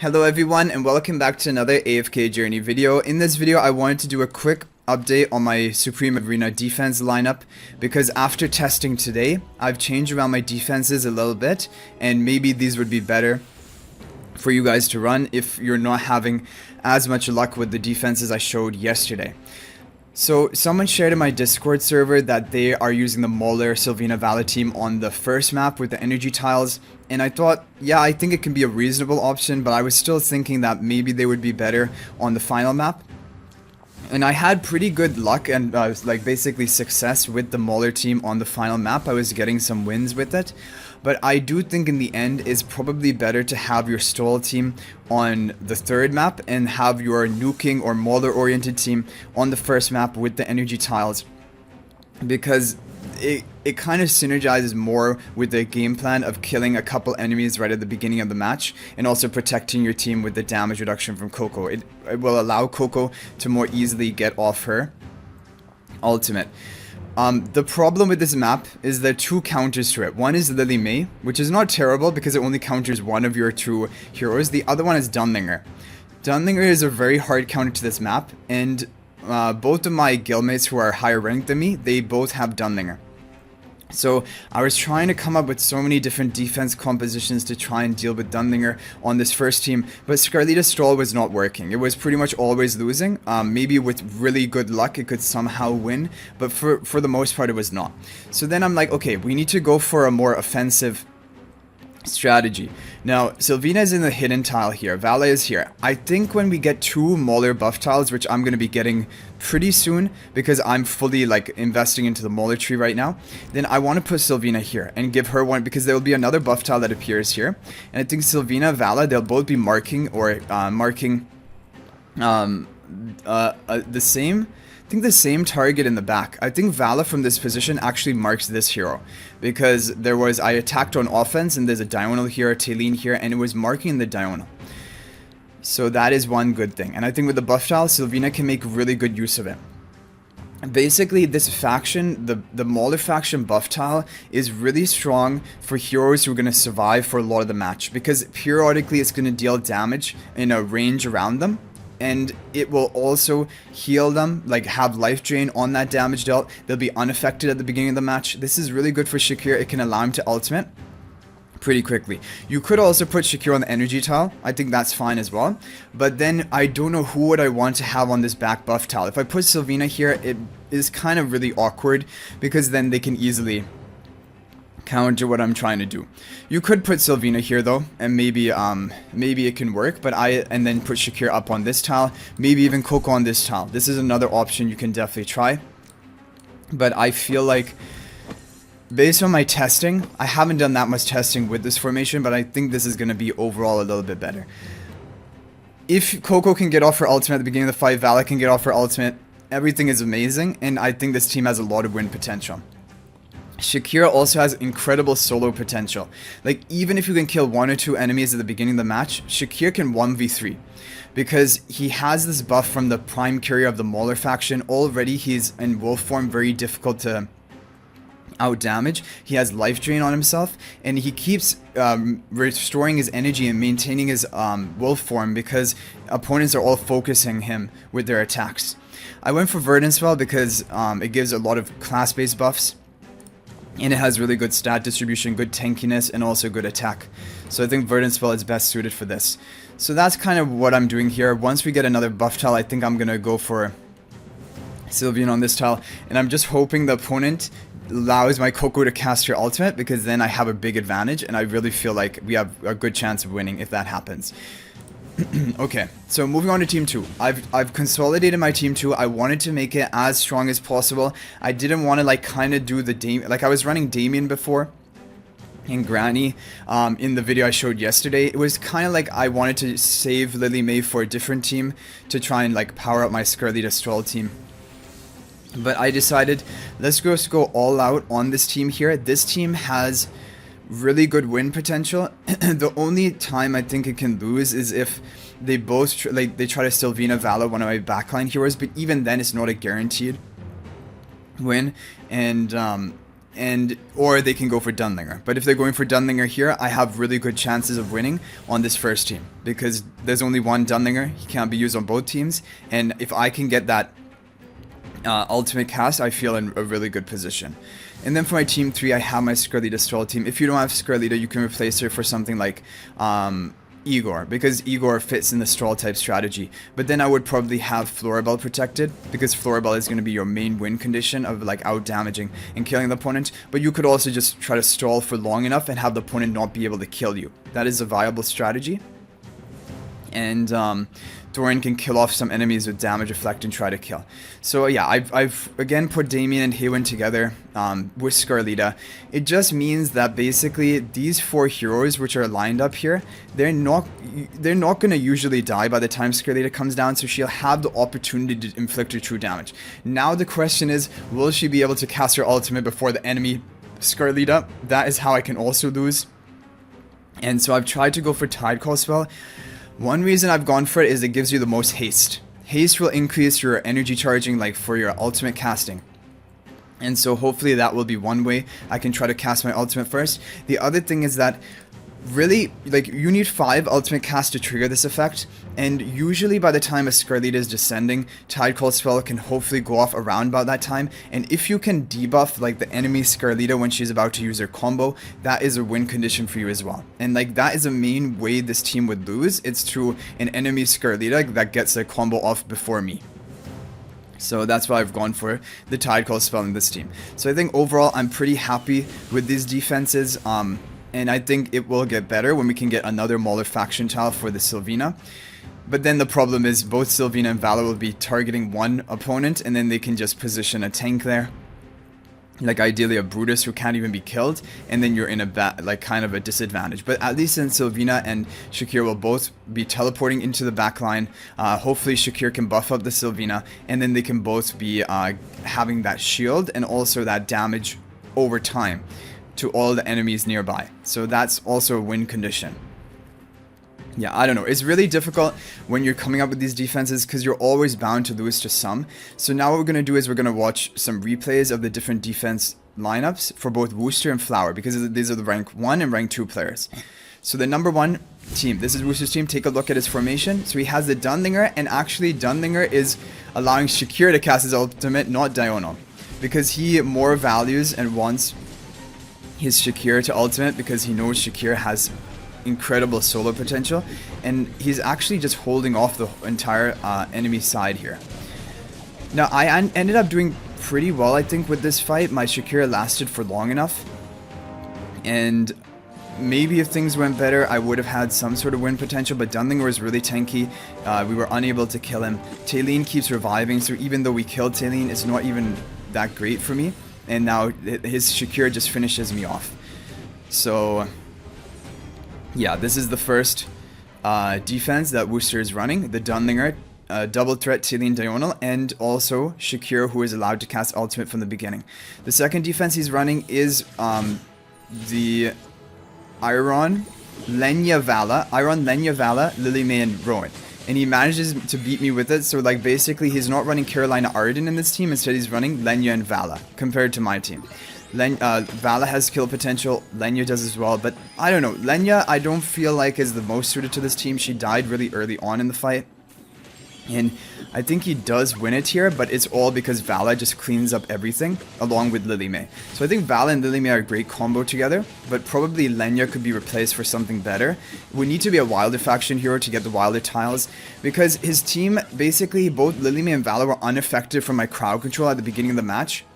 Hello everyone and welcome back to another AFK journey video. In this video I wanted to do a quick update on my Supreme Arena defense lineup because after testing today I've changed around my defenses a little bit and maybe these would be better for you guys to run if you're not having as much luck with the defenses I showed yesterday. So someone shared in my Discord server that they are using the Mauler Sylvina Vala team on the first map with the energy tiles, and I thought, yeah, I think it can be a reasonable option, but I was still thinking that maybe they would be better on the final map. And I had pretty good luck and like basically success with the Mauler team on the final map. I was getting some wins with it. But I do think in the end it's probably better to have your stall team on the third map and have your nuking or Mauler oriented team on the first map with the energy tiles, because it kind of synergizes more with the game plan of killing a couple enemies right at the beginning of the match and also protecting your team with the damage reduction from Coco. It will allow Coco to more easily get off her ultimate. The problem with this map is there are two counters to it. One is Lily May, which is not terrible because it only counters one of your two heroes. The other one is Dunlinger. Dunlinger is a very hard counter to this map, and both of my guildmates who are higher ranked than me, they both have Dunlinger. So I was trying to come up with so many different defense compositions to try and deal with Dunlinger on this first team, but Scarlita's stall was not working. It was pretty much always losing. Maybe with really good luck it could somehow win, but for the most part it was not. So then I'm like, okay, we need to go for a more offensive strategy. Now Sylvina is in the hidden tile here, Vala is here. I think when we get two Mauler buff tiles, which I'm going to be getting pretty soon because I'm fully like investing into the Mauler tree right now, then I want to put Sylvina here and give her one because there will be another buff tile that appears here, and I think Sylvina, Vala, they'll both be marking or marking the same, I think the same target in the back. I think Vala from this position actually marks this hero because I attacked on offense and there's a diagonal here, a Taylene here, and it was marking the diagonal. So that is one good thing. And I think with the buff tile, Sylvina can make really good use of it. Basically, this faction, the Mauler faction buff tile is really strong for heroes who are going to survive for a lot of the match because periodically it's going to deal damage in a range around them. And it will also heal them, like have life drain on that damage dealt. They'll be unaffected at the beginning of the match. This is really good for Shakir. It can allow him to ultimate pretty quickly. You could also put Shakir on the energy tile. I think that's fine as well. But then I don't know who would I want to have on this back buff tile. If I put Sylvina here, it is kind of really awkward because then they can easily counter what I'm trying to do. You could put Sylvina here though, and maybe it can work, but and then put Shakir up on this tile, maybe even Coco on this tile. This is another option you can definitely try. But I feel like based on my testing, I haven't done that much testing with this formation, but I think this is going to be overall a little bit better. If Coco can get off her ultimate at the beginning of the fight, Vala can get off her ultimate, everything is amazing, and I think this team has a lot of win potential. Shakira also has incredible solo potential. Like, even if you can kill one or two enemies at the beginning of the match, Shakir can 1v3. Because he has this buff from the prime carrier of the Mauler faction. Already he's in wolf form, very difficult to out damage. He has life drain on himself, and he keeps restoring his energy and maintaining his wolf form because opponents are all focusing him with their attacks. I went for Verdant because it gives a lot of class-based buffs. And it has really good stat distribution, good tankiness, and also good attack. So I think Verdant Spell is best suited for this. So that's kind of what I'm doing here. Once we get another buff tile, I think I'm going to go for Sylvian on this tile. And I'm just hoping the opponent allows my Coco to cast her ultimate, because then I have a big advantage. And I really feel like we have a good chance of winning if that happens. Okay, so moving on to Team 2. I've consolidated my Team 2. I wanted to make it as strong as possible. I didn't want to like kind of do the like I was running Damien before and Granny in the video I showed yesterday. It was kind of like I wanted to save Lily May for a different team to try and like power up my Scarlita Stroll team. But I decided let's just go all out on this team here. This team has really good win potential. The only time I think it can lose is if they both they try to Sylvina Vala, one of my backline heroes, but even then it's not a guaranteed win. And or they can go for Dunlinger. But if they're going for Dunlinger here, I have really good chances of winning on this first team, because there's only one Dunlinger. He can't be used on both teams, and if I can get that ultimate cast, I feel in a really good position. And then for my team 3, I have my Skirlita Stroll team. If you don't have Skirlita, you can replace her for something like Igor, because Igor fits in the Stroll type strategy. But then I would probably have Flwr protected, because Flwr is going to be your main win condition of like out damaging and killing the opponent. But you could also just try to stall for long enough and have the opponent not be able to kill you. That is a viable strategy. And Dorian can kill off some enemies with damage effect and try to kill. So yeah, I've again put Damien and Haywin together with Skirlita. It just means that basically these 4 heroes which are lined up here, they're not going to usually die by the time Skirlita comes down, so she'll have the opportunity to inflict her true damage. Now the question is, will she be able to cast her ultimate before the enemy Skirlita? That is how I can also lose. And so I've tried to go for Tide Call spell. One reason I've gone for it is it gives you the most haste. Haste will increase your energy charging, like for your ultimate casting. And so hopefully that will be one way I can try to cast my ultimate first. The other thing is that really, like, you need 5 ultimate casts to trigger this effect, and usually by the time a Skirlita is descending, Tide Call spell can hopefully go off around about that time. And if you can debuff like the enemy Skirlita when she's about to use her combo, that is a win condition for you as well. And like that is a main way this team would lose. It's through an enemy Skirlita that gets their combo off before me. So that's why I've gone for the Tide Call spell in this team. So I think overall I'm pretty happy with these defenses. And I think it will get better when we can get another Mauler faction tile for the Sylvina. But then the problem is both Sylvina and Valor will be targeting one opponent, and then they can just position a tank there. Like ideally a Brutus who can't even be killed, and then you're in a like kind of a disadvantage. But at least then Sylvina and Shakir will both be teleporting into the back line. Hopefully Shakir can buff up the Sylvina, and then they can both be having that shield and also that damage over time to all the enemies nearby. So that's also a win condition. Yeah, I don't know. It's really difficult when you're coming up with these defenses because you're always bound to lose to some. So now what we're going to do is we're going to watch some replays of the different defense lineups for both Wooster and Flwr, because these are the rank 1 and rank 2 players. So the number 1 team, this is Wooster's team. Take a look at his formation. So he has the Dunlinger, and actually Dunlinger is allowing Shakir to cast his ultimate, not Diona, because he more values and wants his Shakir to ultimate because he knows Shakir has incredible solo potential, and he's actually just holding off the entire enemy side here. Now I ended up doing pretty well, I think, with this fight. My Shakir lasted for long enough, and maybe if things went better I would have had some sort of win potential, but Dunlinger was really tanky. We were unable to kill him. Taylene keeps reviving, so even though we killed Taylene, it's not even that great for me. And now his Shakir just finishes me off. So yeah, this is the first defense that Wooster is running. The Dunlinger, double threat Taylene Diagonal, and also Shakir, who is allowed to cast ultimate from the beginning. The second defense he's running is the Iron, Lenya Vala, Lily May, and Rowan. And he manages to beat me with it. So like basically he's not running Carolina Arden in this team. Instead he's running Lenya and Vala compared to my team. Vala has kill potential. Lenya does as well. But I don't know. Lenya I don't feel like is the most suited to this team. She died really early on in the fight. And I think he does win it here, but it's all because Vala just cleans up everything along with Lily May. So I think Vala and Lily May are a great combo together, but probably Lenya could be replaced for something better. We need to be a Wilder faction hero to get the Wilder tiles, because his team, basically both Lily May and Vala were unaffected from my crowd control at the beginning of the match,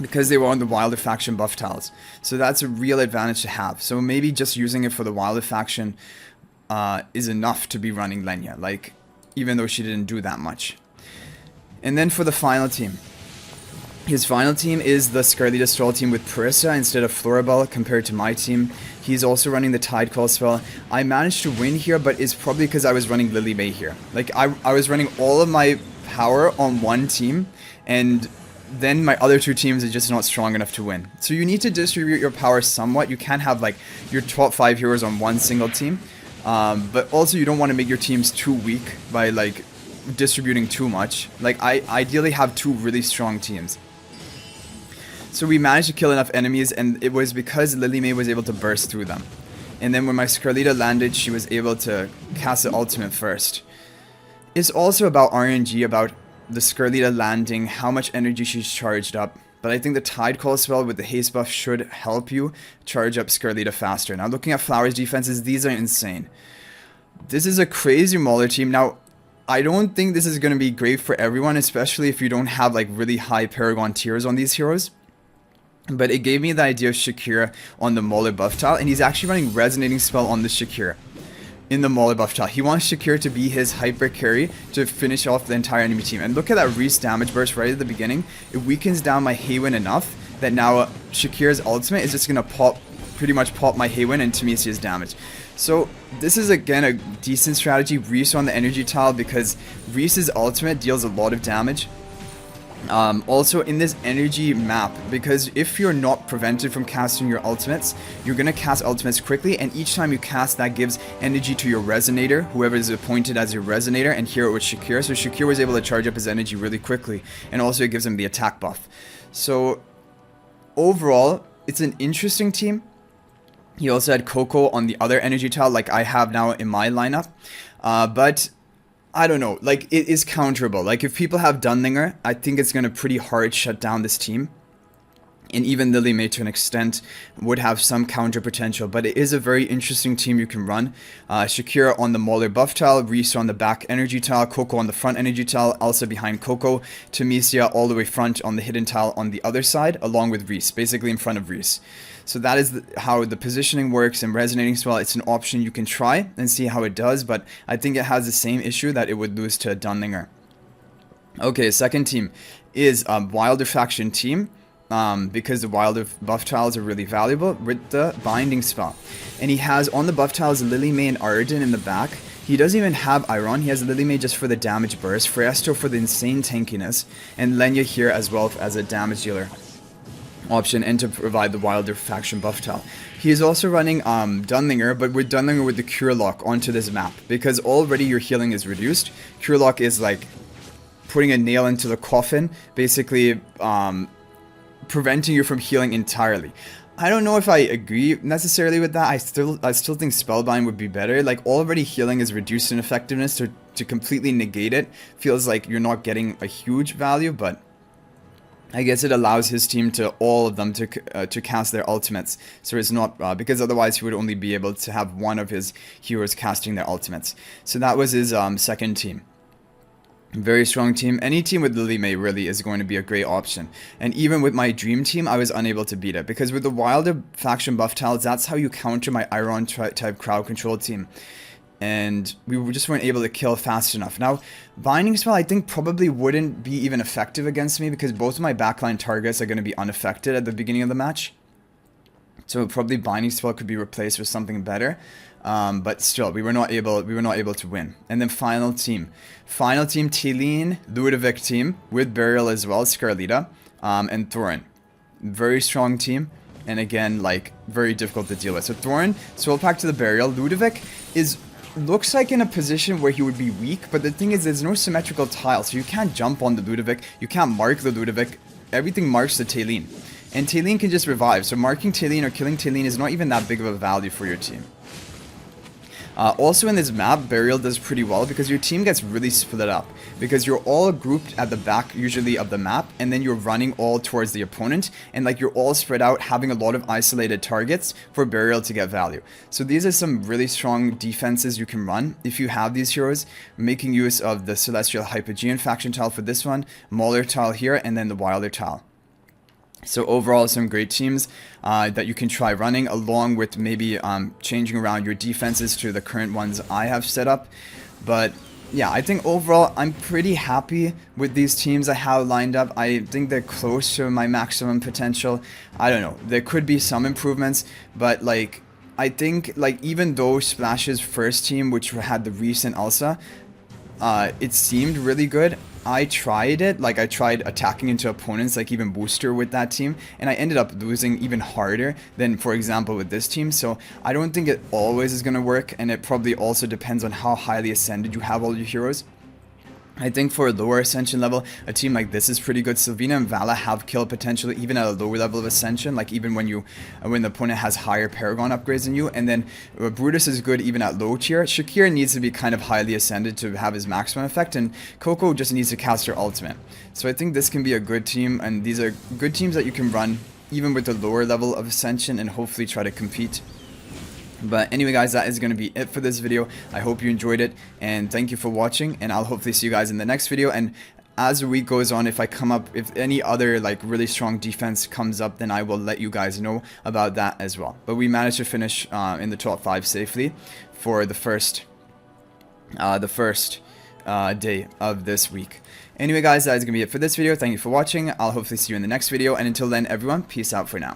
because they were on the Wilder faction buff tiles. So that's a real advantage to have. So maybe just using it for the Wilder faction is enough to be running Lenya, like, even though she didn't do that much. And then for the final team. His final team is the Skirlita Stroll team with Parissa instead of Flwr compared to my team. He's also running the Tide Call spell. I managed to win here, but it's probably because I was running Lily May here. Like, I was running all of my power on one team, and then my other two teams are just not strong enough to win. So you need to distribute your power somewhat. You can't have like your top 5 heroes on one single team. But also you don't want to make your teams too weak by like distributing too much. Like I ideally have 2 really strong teams. So we managed to kill enough enemies, and it was because Lily May was able to burst through them. And then when my Scarlita landed, she was able to cast the ultimate first. It's also about RNG, about the Scarlita landing, how much energy she's charged up. But I think the Tide Call spell with the haste buff should help you charge up Scarlita faster. Now looking at Flwr's defenses, these are insane. This is a crazy Mauler team. Now, I don't think this is going to be great for everyone, especially if you don't have like really high Paragon tiers on these heroes. But it gave me the idea of Shakira on the Mauler buff tile, and he's actually running Resonating Spell on the Shakira in the Mauler buff tile. He wants Shakira to be his hyper carry to finish off the entire enemy team. And look at that Reese damage burst right at the beginning. It weakens down my Haywin enough that now Shakira's ultimate is just going to pretty much pop my Haywin and Timesia's damage. So this is again a decent strategy. Reese on the energy tile because Reese's ultimate deals a lot of damage. Also in this energy map, because if you're not prevented from casting your ultimates, you're going to cast ultimates quickly, and each time you cast that gives energy to your resonator, whoever is appointed as your resonator, and here it was Shakira. So Shakira was able to charge up his energy really quickly, and also it gives him the attack buff. So overall, it's an interesting team. He also had Coco on the other energy tile like I have now in my lineup, but I don't know, like, it is counterable. Like, if people have Dunlinger, I think it's going to pretty hard shut down this team. And even Lily May, to an extent, would have some counter potential. But it is a very interesting team you can run. Shakira on the Mauler buff tile, Reese on the back energy tile, Coco on the front energy tile, Elsa behind Coco, Timesia all the way front on the hidden tile on the other side, along with Reese, basically in front of Reese. So that is how the positioning works in Resonating Spell. It's an option you can try and see how it does, but I think it has the same issue that it would lose to a Dunlinger. Okay, second team is a Wilder faction team, because the Wilder buff tiles are really valuable with the Binding Spell. And he has on the buff tiles Lily May and Arden in the back. He doesn't even have Iron. He has Lily May just for the damage burst, Freesto for the insane tankiness, and Lenya here as well as a damage dealer option, and to provide the Wilder faction buff tile. He is also running Dunlinger, but with Dunlinger with the Cure Lock onto this map, because already your healing is reduced. Cure Lock is like putting a nail into the coffin, basically preventing you from healing entirely. I don't know if I agree necessarily with that. I still think Spellbind would be better. Like, already healing is reduced in effectiveness, to completely negate it feels like you're not getting a huge value, but I guess it allows his team to, all of them, to cast their ultimates. So it's not, because otherwise he would only be able to have one of his heroes casting their ultimates. So that was his second team. Very strong team. Any team with Lily May really is going to be a great option. And even with my dream team, I was unable to beat it. Because with the Wilder faction buff tiles, that's how you counter my Iron type crowd control team. And we just weren't able to kill fast enough. Now, Binding Spell I think probably wouldn't be even effective against me, because both of my backline targets are going to be unaffected at the beginning of the match. So probably Binding Spell could be replaced with something better. But still, we were not able to win. And then final team, Teline, Ludovic team with Burial as well, Scarlita, and Thorin. Very strong team. And again, like, very difficult to deal with. So Thorin, Soul Pack to the Burial. Ludovic looks like in a position where he would be weak, but the thing is, there's no symmetrical tile, so you can't jump on the Ludovic, you can't mark the Ludovic, everything marks the Teline. And Teline can just revive, so marking Teline or killing Teline is not even that big of a value for your team. Also in this map, Burial does pretty well because your team gets really split up. Because you're all grouped at the back usually of the map, and then you're running all towards the opponent, and like you're all spread out, having a lot of isolated targets for Burial to get value. So these are some really strong defenses you can run if you have these heroes, making use of the Celestial Hypogean faction tile for this one, Mauler tile here, and then the Wilder tile. So overall, some great teams that you can try running, along with maybe changing around your defenses to the current ones I have set up. But yeah, I think overall I'm pretty happy with these teams I have lined up. I think they're close to my maximum potential. I don't know, there could be some improvements, but like, I think like even though Splash's first team, which had the recent Elsa, it seemed really good. I tried it, like I tried attacking into opponents like even Wooster with that team, and I ended up losing even harder than, for example, with this team. So I don't think it always is going to work, and it probably also depends on how highly ascended you have all your heroes. I think for a lower ascension level, a team like this is pretty good. Sylvina and Vala have kill potential even at a lower level of ascension, like even when the opponent has higher Paragon upgrades than you. And then Brutus is good even at low tier. Shakir needs to be kind of highly ascended to have his maximum effect, and Coco just needs to cast her ultimate. So I think this can be a good team, and these are good teams that you can run even with the lower level of ascension and hopefully try to compete. But anyway, guys, that is going to be it for this video. I hope you enjoyed it, and thank you for watching, and I'll hopefully see you guys in the next video. And as the week goes on, if any other like really strong defense comes up, then I will let you guys know about that as well. But we managed to finish in the top 5 safely for the first day of this week. Anyway, guys, that is going to be it for this video. Thank you for watching. I'll hopefully see you in the next video, and until then, everyone, peace out for now.